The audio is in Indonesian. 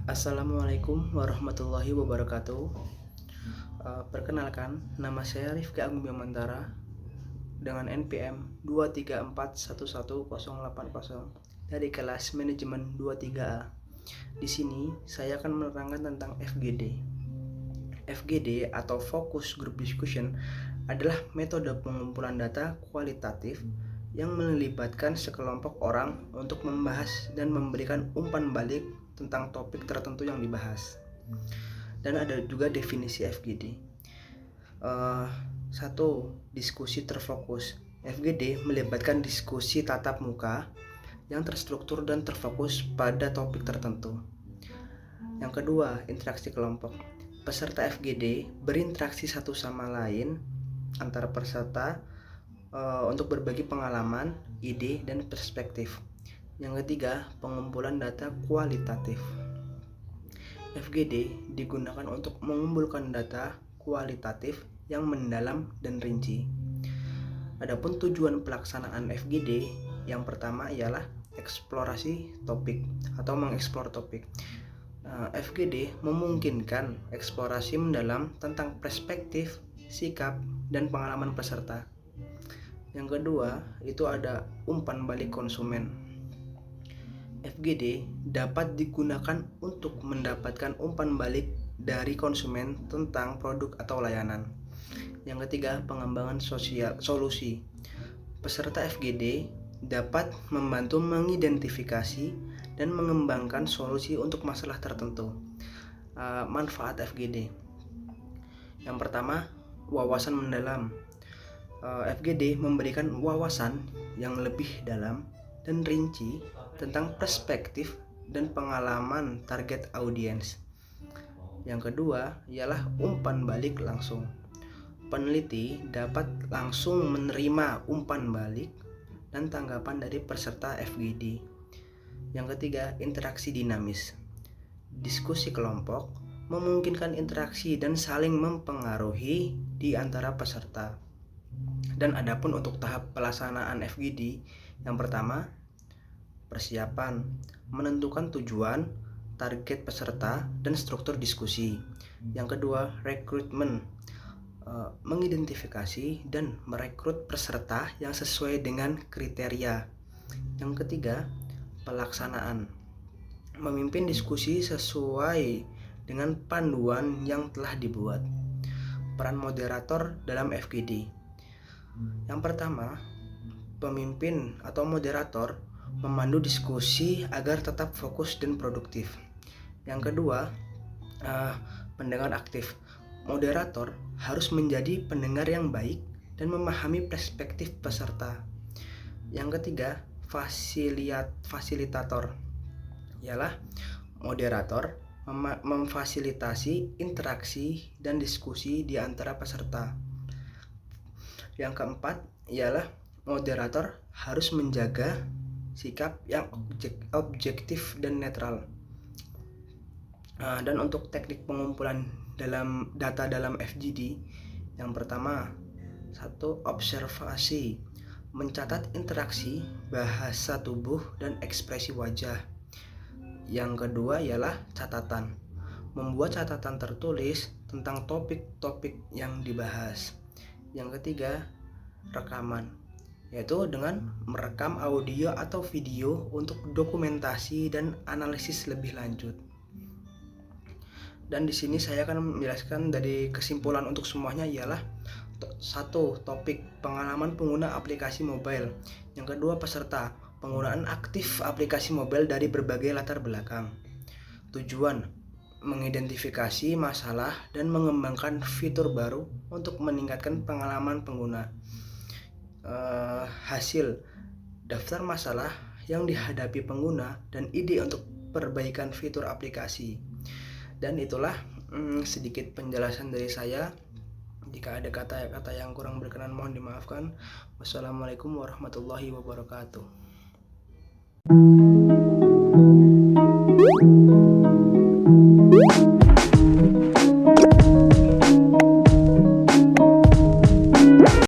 Assalamualaikum warahmatullahi wabarakatuh. Perkenalkan, nama saya Rifki Agung Biamantara dengan NPM 234111080 dari kelas manajemen 23A. Di sini saya akan menerangkan tentang FGD. FGD atau Focus Group Discussion adalah metode pengumpulan data kualitatif yang melibatkan sekelompok orang untuk membahas dan memberikan umpan balik tentang topik tertentu yang dibahas. Dan ada juga definisi FGD. Satu, diskusi terfokus. FGD melibatkan diskusi tatap muka yang terstruktur dan terfokus pada topik tertentu. Yang kedua, interaksi kelompok. Peserta FGD berinteraksi satu sama lain antara peserta untuk berbagi pengalaman, ide, dan perspektif. Yang ketiga, pengumpulan data kualitatif. FGD digunakan untuk mengumpulkan data kualitatif yang mendalam dan rinci. Adapun tujuan pelaksanaan FGD yang pertama ialah eksplorasi topik atau mengeksplor topik. FGD memungkinkan eksplorasi mendalam tentang perspektif, sikap, dan pengalaman peserta. Yang kedua, itu ada umpan balik konsumen. FGD dapat digunakan untuk mendapatkan umpan balik dari konsumen tentang produk atau layanan. Yang ketiga, pengembangan solusi. Peserta FGD dapat membantu mengidentifikasi dan mengembangkan solusi untuk masalah tertentu. Manfaat FGD. Yang pertama, wawasan mendalam. FGD memberikan wawasan yang lebih dalam dan rinci tentang perspektif dan pengalaman target audiens. Yang kedua ialah umpan balik langsung. Peneliti dapat langsung menerima umpan balik dan tanggapan dari peserta FGD. Yang ketiga, interaksi dinamis. Diskusi kelompok memungkinkan interaksi dan saling mempengaruhi di antara peserta. Dan adapun untuk tahap pelaksanaan FGD, yang pertama, persiapan, menentukan tujuan, target peserta, dan struktur diskusi. Yang kedua, rekrutmen, mengidentifikasi dan merekrut peserta yang sesuai dengan kriteria. Yang ketiga, pelaksanaan, memimpin diskusi sesuai dengan panduan yang telah dibuat. Peran moderator dalam FGD. Yang pertama, pemimpin atau moderator memandu diskusi agar tetap fokus dan produktif. Yang kedua, pendengar aktif. Moderator harus menjadi pendengar yang baik dan memahami perspektif peserta. Yang ketiga, fasilitator. Ialah moderator memfasilitasi interaksi dan diskusi di antara peserta. Yang keempat ialah moderator harus menjaga sikap yang objektif dan netral. Dan untuk teknik pengumpulan dalam data dalam FGD, yang pertama, satu, observasi, mencatat interaksi, bahasa tubuh, dan ekspresi wajah. Yang kedua ialah catatan, membuat catatan tertulis tentang topik-topik yang dibahas. Yang ketiga, rekaman, yaitu dengan merekam audio atau video untuk dokumentasi dan analisis lebih lanjut. Dan di sini saya akan menjelaskan dari kesimpulan untuk semuanya ialah satu, topik pengalaman pengguna aplikasi mobile. Yang kedua, peserta penggunaan aktif aplikasi mobile dari berbagai latar belakang. Tujuan, mengidentifikasi masalah dan mengembangkan fitur baru untuk meningkatkan pengalaman pengguna. Hasil, daftar masalah yang dihadapi pengguna dan ide untuk perbaikan fitur aplikasi. Dan itulah sedikit penjelasan dari saya. Jika ada kata-kata yang kurang berkenan mohon dimaafkan. Wassalamualaikum warahmatullahi wabarakatuh.